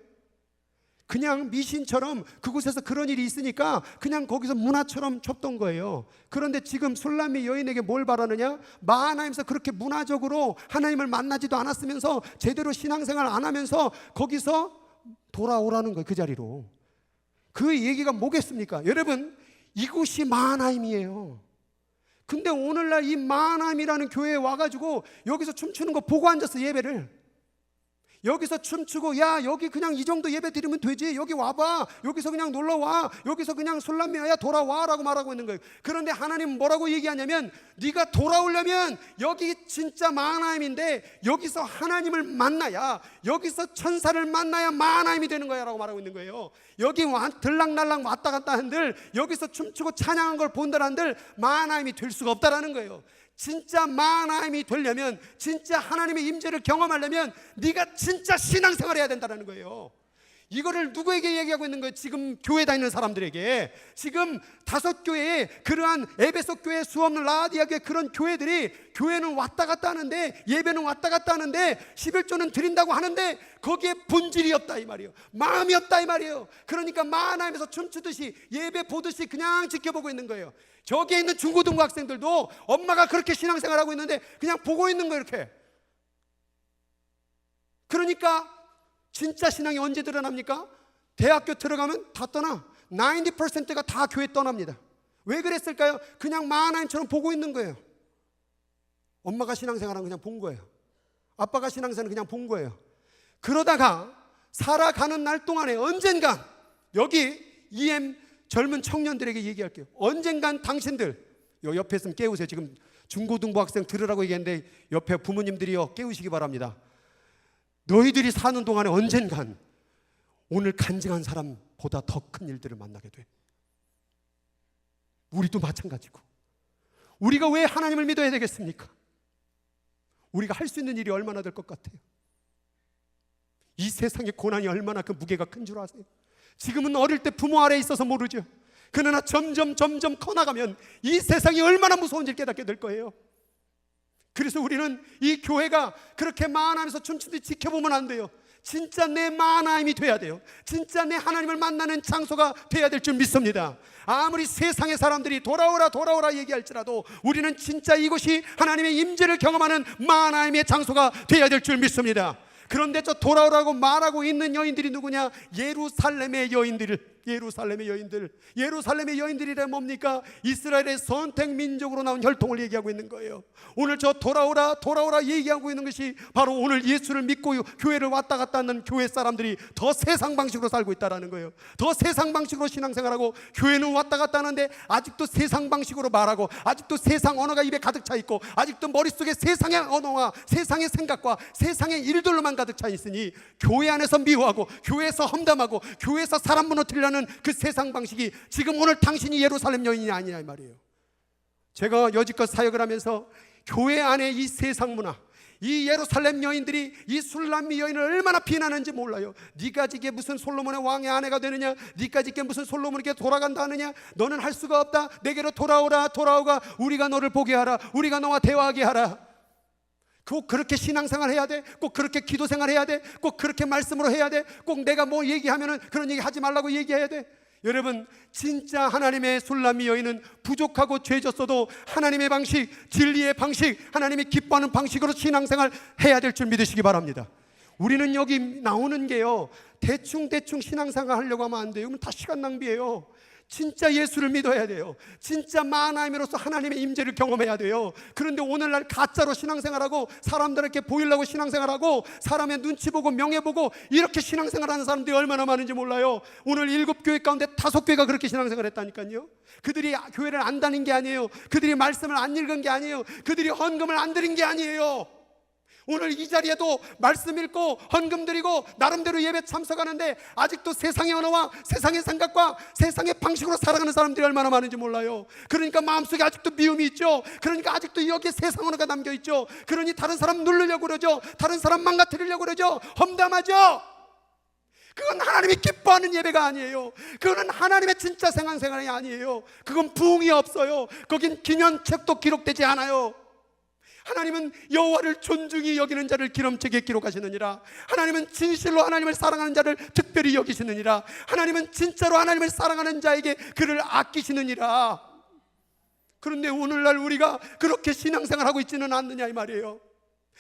그냥 미신처럼 그곳에서 그런 일이 있으니까 그냥 거기서 문화처럼 쳤던 거예요. 그런데 지금 술람미 여인에게 뭘 바라느냐? 마하나임에서 그렇게 문화적으로 하나님을 만나지도 않았으면서 제대로 신앙생활 안 하면서 거기서 돌아오라는 거예요. 그 자리로. 그 얘기가 뭐겠습니까? 여러분, 이곳이 마하나임이에요. 근데 오늘날 이 마하나임이라는 교회에 와가지고 여기서 춤추는 거 보고 앉았어. 예배를 여기서 춤추고, 야 여기 그냥 이 정도 예배 드리면 되지, 여기 와봐, 여기서 그냥 놀러와, 여기서 그냥 술람미야 돌아와 라고 말하고 있는 거예요. 그런데 하나님은 뭐라고 얘기하냐면, 네가 돌아오려면 여기 진짜 마하나임인데 여기서 하나님을 만나야, 여기서 천사를 만나야 마하나임이 되는 거야 라고 말하고 있는 거예요. 여기 들락날락 왔다 갔다 한들, 여기서 춤추고 찬양한 걸 본들 한들 마하나임이 될 수가 없다라는 거예요. 진짜 마하나임이 되려면, 진짜 하나님의 임재를 경험하려면 네가 진짜 신앙생활을 해야 된다는 거예요. 이거를 누구에게 얘기하고 있는 거예요? 지금 교회 다니는 사람들에게. 지금 5교회에, 그러한 에베소 교회, 수없는 라디아 교회, 그런 교회들이, 교회는 왔다 갔다 하는데, 예배는 왔다 갔다 하는데, 11조는 드린다고 하는데 거기에 본질이 없다 이 말이에요. 마음이 없다 이 말이에요. 그러니까 마하나임에서 춤추듯이 예배 보듯이 그냥 지켜보고 있는 거예요. 저기에 있는 중고등부 학생들도 엄마가 그렇게 신앙생활하고 있는데 그냥 보고 있는 거예요. 이렇게. 그러니까 진짜 신앙이 언제 드러납니까? 대학교 들어가면 다 떠나. 90%가 다 교회 떠납니다. 왜 그랬을까요? 그냥 마하나임처럼 보고 있는 거예요. 엄마가 신앙생활은 그냥 본 거예요. 아빠가 신앙생활은 그냥 본 거예요. 그러다가 살아가는 날 동안에 언젠간, 여기 EM 젊은 청년들에게 얘기할게요. 언젠간 당신들, 요 옆에 있으면 깨우세요. 지금 중고등부 학생 들으라고 얘기했는데 옆에 부모님들이요, 깨우시기 바랍니다. 너희들이 사는 동안에 언젠간 오늘 간증한 사람보다 더 큰 일들을 만나게 돼. 우리도 마찬가지고. 우리가 왜 하나님을 믿어야 되겠습니까? 우리가 할 수 있는 일이 얼마나 될 것 같아요? 이 세상의 고난이 얼마나 그 무게가 큰 줄 아세요? 지금은 어릴 때 부모 아래에 있어서 모르죠. 그러나 점점 커나가면 이 세상이 얼마나 무서운지 깨닫게 될 거예요. 그래서 우리는 이 교회가 그렇게 마하나임에서 춤추듯이 지켜보면 안 돼요. 진짜 내 마하나임이 돼야 돼요. 진짜 내 하나님을 만나는 장소가 돼야 될 줄 믿습니다. 아무리 세상의 사람들이 돌아오라 얘기할지라도 우리는 진짜 이곳이 하나님의 임재를 경험하는 마하나임의 장소가 돼야 될 줄 믿습니다. 그런데 저 돌아오라고 말하고 있는 여인들이 누구냐? 예루살렘의 여인들. 예루살렘의 여인들이라 뭡니까? 이스라엘의 선택 민족으로 나온 혈통을 얘기하고 있는 거예요. 오늘 저 돌아오라 얘기하고 있는 것이 바로 오늘 예수를 믿고 교회를 왔다 갔다 하는 교회 사람들이 더 세상 방식으로 살고 있다는 거예요. 더 세상 방식으로 신앙생활하고, 교회는 왔다 갔다 하는데 아직도 세상 방식으로 말하고, 아직도 세상 언어가 입에 가득 차 있고, 아직도 머릿속에 세상의 언어와 세상의 생각과 세상의 일들로만 가득 차 있으니, 교회 안에서 미워하고, 교회에서 험담하고, 교회에서 사람 무너뜨리려는 그 세상 방식이 지금 오늘 당신이 예루살렘 여인이 아니냐 이 말이에요. 제가 여지껏 사역을 하면서 교회 안에 이 세상 문화, 이 예루살렘 여인들이 이 술람미 여인을 얼마나 비난하는지 몰라요. 네가 지게 무슨 솔로몬의 왕의 아내가 되느냐, 네가 지게 무슨 솔로몬에게 돌아간다 하느냐, 너는 할 수가 없다, 내게로 돌아오가, 우리가 너를 보게 하라, 우리가 너와 대화하게 하라. 꼭 그렇게 신앙생활 해야 돼? 꼭 그렇게 기도생활 해야 돼? 꼭 그렇게 말씀으로 해야 돼? 꼭 내가 뭐 얘기하면은 그런 얘기 하지 말라고 얘기해야 돼? 여러분, 진짜 하나님의 술람미 여인은 부족하고 죄졌어도 하나님의 방식, 진리의 방식, 하나님이 기뻐하는 방식으로 신앙생활 해야 될 줄 믿으시기 바랍니다. 우리는 여기 나오는 게요, 대충 신앙생활 하려고 하면 안 돼요. 그러면 다 시간 낭비예요. 진짜 예수를 믿어야 돼요. 진짜 마하나임으로서 하나님의 임재를 경험해야 돼요. 그런데 오늘날 가짜로 신앙생활하고, 사람들에게 보이려고 신앙생활하고, 사람의 눈치 보고 명예 보고 이렇게 신앙생활하는 사람들이 얼마나 많은지 몰라요. 오늘 7교회 가운데 5교회가 그렇게 신앙생활했다니까요. 그들이 교회를 안 다닌 게 아니에요. 그들이 말씀을 안 읽은 게 아니에요. 그들이 헌금을 안 드린 게 아니에요. 오늘 이 자리에도 말씀 읽고 헌금 드리고 나름대로 예배 참석하는데 아직도 세상의 언어와 세상의 생각과 세상의 방식으로 살아가는 사람들이 얼마나 많은지 몰라요. 그러니까 마음속에 아직도 미움이 있죠. 그러니까 아직도 여기에 세상 언어가 담겨 있죠. 그러니 다른 사람 누르려고 그러죠. 다른 사람 망가뜨리려고 그러죠. 험담하죠. 그건 하나님이 기뻐하는 예배가 아니에요. 그건 하나님의 진짜 생활이 아니에요. 그건 부흥이 없어요. 거긴 기념책도 기록되지 않아요. 하나님은 여호와를 존중히 여기는 자를 기름책에 기록하시느니라. 하나님은 진실로 하나님을 사랑하는 자를 특별히 여기시느니라. 하나님은 진짜로 하나님을 사랑하는 자에게 그를 아끼시느니라. 그런데 오늘날 우리가 그렇게 신앙생활하고 있지는 않느냐 이 말이에요.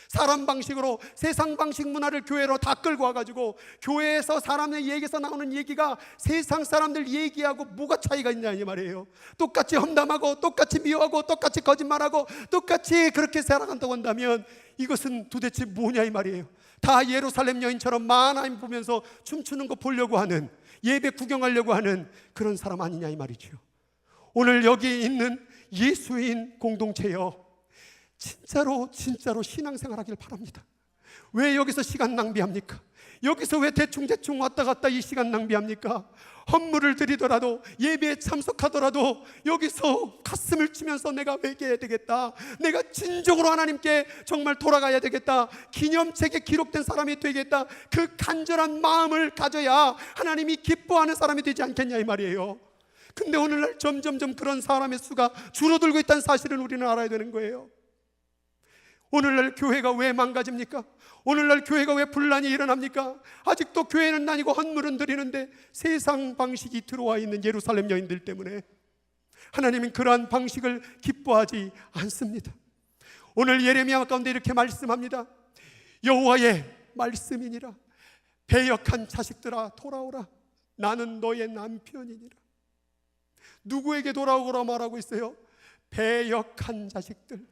사람 방식으로 세상 방식 문화를 교회로 다 끌고 와가지고 교회에서 사람의 얘기에서 나오는 얘기가 세상 사람들 얘기하고 뭐가 차이가 있냐 이 말이에요. 똑같이 험담하고 똑같이 미워하고 똑같이 거짓말하고 똑같이 그렇게 살아간다고 한다면 이것은 도대체 뭐냐 이 말이에요. 다 예루살렘 여인처럼 만화임 보면서 춤추는 거 보려고 하는, 예배 구경하려고 하는 그런 사람 아니냐 이 말이죠. 오늘 여기 있는 예수인 공동체요, 진짜로 신앙생활 하길 바랍니다. 왜 여기서 시간 낭비합니까? 여기서 왜 대충 왔다 갔다 이 시간 낭비합니까? 헌물을 드리더라도, 예배에 참석하더라도 여기서 가슴을 치면서 내가 회개해야 되겠다, 내가 진정으로 하나님께 정말 돌아가야 되겠다, 기념책에 기록된 사람이 되겠다, 그 간절한 마음을 가져야 하나님이 기뻐하는 사람이 되지 않겠냐 이 말이에요. 근데 오늘날 점점점 그런 사람의 수가 줄어들고 있다는 사실을 우리는 알아야 되는 거예요. 오늘날 교회가 왜 망가집니까? 오늘날 교회가 왜 분란이 일어납니까? 아직도 교회는 다니고 헌물은 드리는데 세상 방식이 들어와 있는 예루살렘 여인들 때문에 하나님은 그러한 방식을 기뻐하지 않습니다. 오늘 예레미야 가운데 이렇게 말씀합니다. 여호와의 말씀이니라. 배역한 자식들아 돌아오라. 나는 너의 남편이니라. 누구에게 돌아오라 말하고 있어요? 배역한 자식들.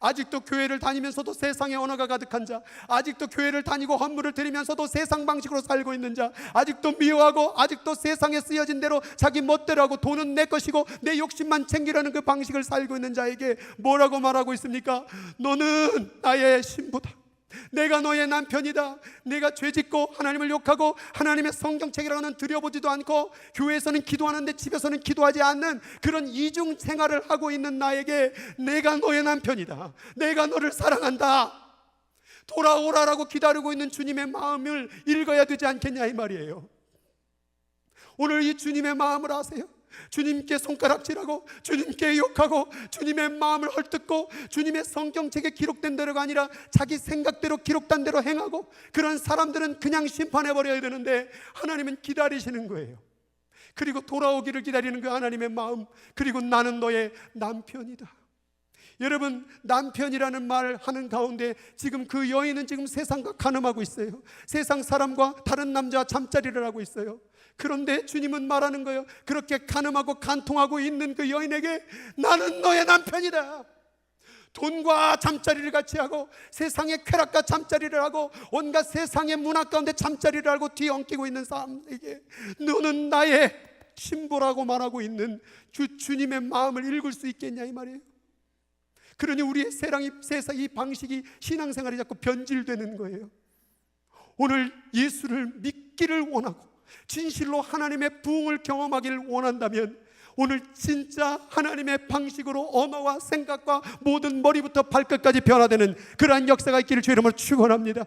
아직도 교회를 다니면서도 세상의 언어가 가득한 자, 아직도 교회를 다니고 헌물을 드리면서도 세상 방식으로 살고 있는 자, 아직도 미워하고 아직도 세상에 쓰여진 대로 자기 멋대로 하고 돈은 내 것이고 내 욕심만 챙기려는 그 방식을 살고 있는 자에게 뭐라고 말하고 있습니까? 너는 나의 신부다. 내가 너의 남편이다. 내가 죄짓고 하나님을 욕하고 하나님의 성경책이라고는 들여보지도 않고 교회에서는 기도하는데 집에서는 기도하지 않는 그런 이중 생활을 하고 있는 나에게 내가 너의 남편이다, 내가 너를 사랑한다, 돌아오라라고 기다리고 있는 주님의 마음을 읽어야 되지 않겠냐 이 말이에요. 오늘 이 주님의 마음을 아세요? 주님께 손가락질하고 주님께 욕하고 주님의 마음을 헐뜯고 주님의 성경책에 기록된 대로가 아니라 자기 생각대로 기록된 대로 행하고 그런 사람들은 그냥 심판해버려야 되는데 하나님은 기다리시는 거예요. 그리고 돌아오기를 기다리는 그 하나님의 마음, 그리고 나는 너의 남편이다. 여러분, 남편이라는 말 하는 가운데 지금 그 여인은 지금 세상과 간음하고 있어요. 세상 사람과 다른 남자와 잠자리를 하고 있어요. 그런데 주님은 말하는 거예요. 그렇게 간음하고 간통하고 있는 그 여인에게 나는 너의 남편이다. 돈과 잠자리를 같이 하고 세상의 쾌락과 잠자리를 하고 온갖 세상의 문화 가운데 잠자리를 하고 뒤엉키고 있는 사람에게 너는 나의 신부라고 말하고 있는 주님의 마음을 읽을 수 있겠냐 이 말이에요. 그러니 우리의 세상 이 방식이 신앙생활이 자꾸 변질되는 거예요. 오늘 예수를 믿기를 원하고 진실로 하나님의 부흥을 경험하기를 원한다면 오늘 진짜 하나님의 방식으로 언어와 생각과 모든 머리부터 발끝까지 변화되는 그러한 역사가 있기를 주 이름으로 축원합니다.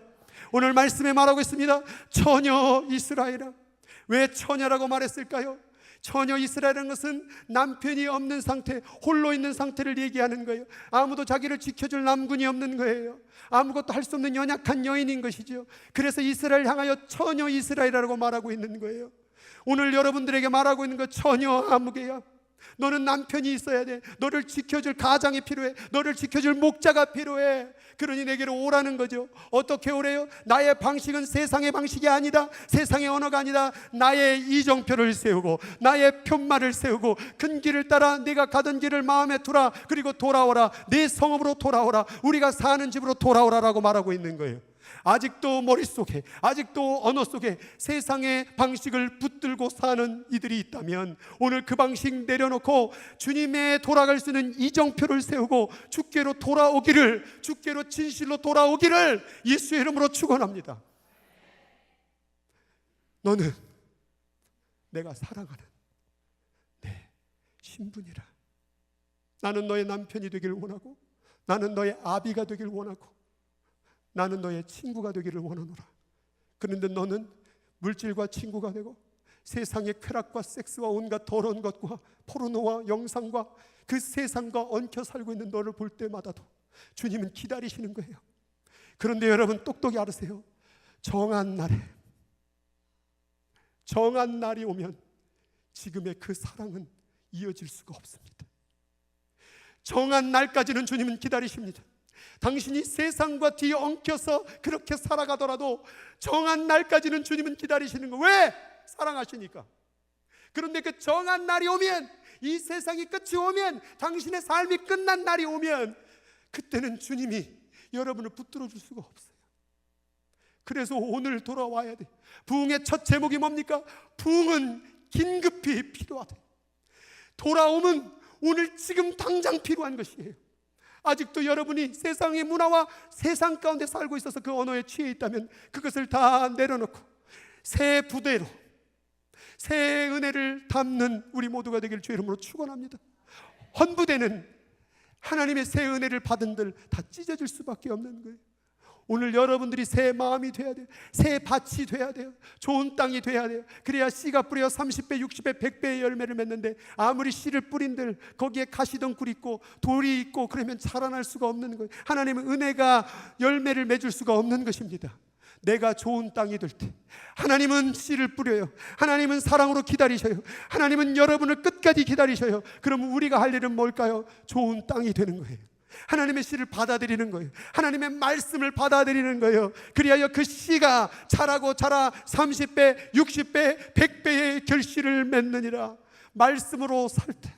오늘 말씀에 말하고 있습니다. 처녀 이스라엘아. 왜 처녀라고 말했을까요? 처녀 이스라엘이라는 것은 남편이 없는 상태, 홀로 있는 상태를 얘기하는 거예요. 아무도 자기를 지켜줄 남군이 없는 거예요. 아무것도 할 수 없는 연약한 여인인 것이죠. 그래서 이스라엘 향하여 처녀 이스라엘이라고 말하고 있는 거예요. 오늘 여러분들에게 말하고 있는 거 처녀 아무개야. 너는 남편이 있어야 돼. 너를 지켜줄 가장이 필요해. 너를 지켜줄 목자가 필요해. 그러니 내게로 오라는 거죠. 어떻게 오래요? 나의 방식은 세상의 방식이 아니다. 세상의 언어가 아니다. 나의 이정표를 세우고 나의 편말을 세우고 큰 길을 따라 네가 가던 길을 마음에 두라. 그리고 돌아오라. 네 성읍으로 돌아오라. 우리가 사는 집으로 돌아오라라고 말하고 있는 거예요. 아직도 머릿속에, 아직도 언어 속에 세상의 방식을 붙들고 사는 이들이 있다면 오늘 그 방식 내려놓고 주님의 돌아갈 수 있는 이정표를 세우고 주께로 돌아오기를, 주께로 진실로 돌아오기를 예수의 이름으로 축원합니다. 너는 내가 사랑하는 내 신분이라. 나는 너의 남편이 되길 원하고 나는 너의 아비가 되길 원하고 나는 너의 친구가 되기를 원하노라. 그런데 너는 물질과 친구가 되고 세상의 쾌락과 섹스와 온갖 더러운 것과 포르노와 영상과 그 세상과 얹혀 살고 있는 너를 볼 때마다도 주님은 기다리시는 거예요. 그런데 여러분 똑똑히 알으세요. 정한 날이 오면 지금의 그 사랑은 이어질 수가 없습니다. 정한 날까지는 주님은 기다리십니다. 당신이 세상과 뒤에 엉켜서 그렇게 살아가더라도 정한 날까지는 주님은 기다리시는 거예요. 왜? 사랑하시니까. 그런데 그 정한 날이 오면, 이 세상이 끝이 오면, 당신의 삶이 끝난 날이 오면, 그때는 주님이 여러분을 붙들어 줄 수가 없어요. 그래서 오늘 돌아와야 돼요. 부흥의 첫 제목이 뭡니까? 부흥은 긴급히 필요하다. 돌아옴은 오늘 지금 당장 필요한 것이에요. 아직도 여러분이 세상의 문화와 세상 가운데 살고 있어서 그 언어에 취해 있다면 그것을 다 내려놓고 새 부대로 새 은혜를 담는 우리 모두가 되길 주의 이름으로 축원합니다. 헌부대는 하나님의 새 은혜를 받은들 다 찢어질 수밖에 없는 거예요. 오늘 여러분들이 새 마음이 돼야 돼요. 새 밭이 돼야 돼요. 좋은 땅이 돼야 돼요. 그래야 씨가 뿌려 30배, 60배, 100배의 열매를 맺는데 아무리 씨를 뿌린들 거기에 가시덩굴이 있고 돌이 있고 그러면 자라날 수가 없는 거예요. 하나님은 은혜가 열매를 맺을 수가 없는 것입니다. 내가 좋은 땅이 될 때 하나님은 씨를 뿌려요. 하나님은 사랑으로 기다리셔요. 하나님은 여러분을 끝까지 기다리셔요. 그럼 우리가 할 일은 뭘까요? 좋은 땅이 되는 거예요. 하나님의 씨를 받아들이는 거예요. 하나님의 말씀을 받아들이는 거예요. 그리하여 그 씨가 자라고 자라 30배, 60배, 100배의 결실을 맺느니라. 말씀으로 살 때,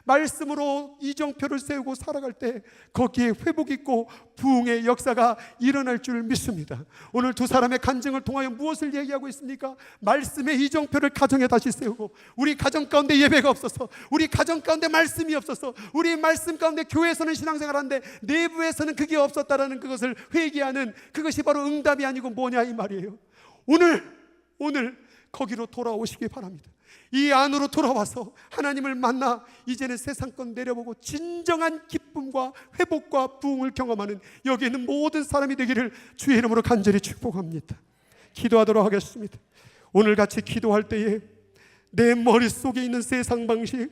말씀으로 이정표를 세우고 살아갈 때 거기에 회복 있고 부흥의 역사가 일어날 줄 믿습니다. 오늘 두 사람의 간증을 통하여 무엇을 얘기하고 있습니까? 말씀의 이정표를 가정에 다시 세우고, 우리 가정 가운데 예배가 없어서, 우리 가정 가운데 말씀이 없어서, 우리 말씀 가운데 교회에서는 신앙생활하는데 내부에서는 그게 없었다라는 그것을 회개하는, 그것이 바로 응답이 아니고 뭐냐 이 말이에요. 오늘 거기로 돌아오시기 바랍니다. 이 안으로 돌아와서 하나님을 만나 이제는 세상권 내려보고 진정한 기쁨과 회복과 부흥을 경험하는 여기 있는 모든 사람이 되기를 주의 이름으로 간절히 축복합니다. 기도하도록 하겠습니다. 오늘 같이 기도할 때에 내 머릿속에 있는 세상 방식,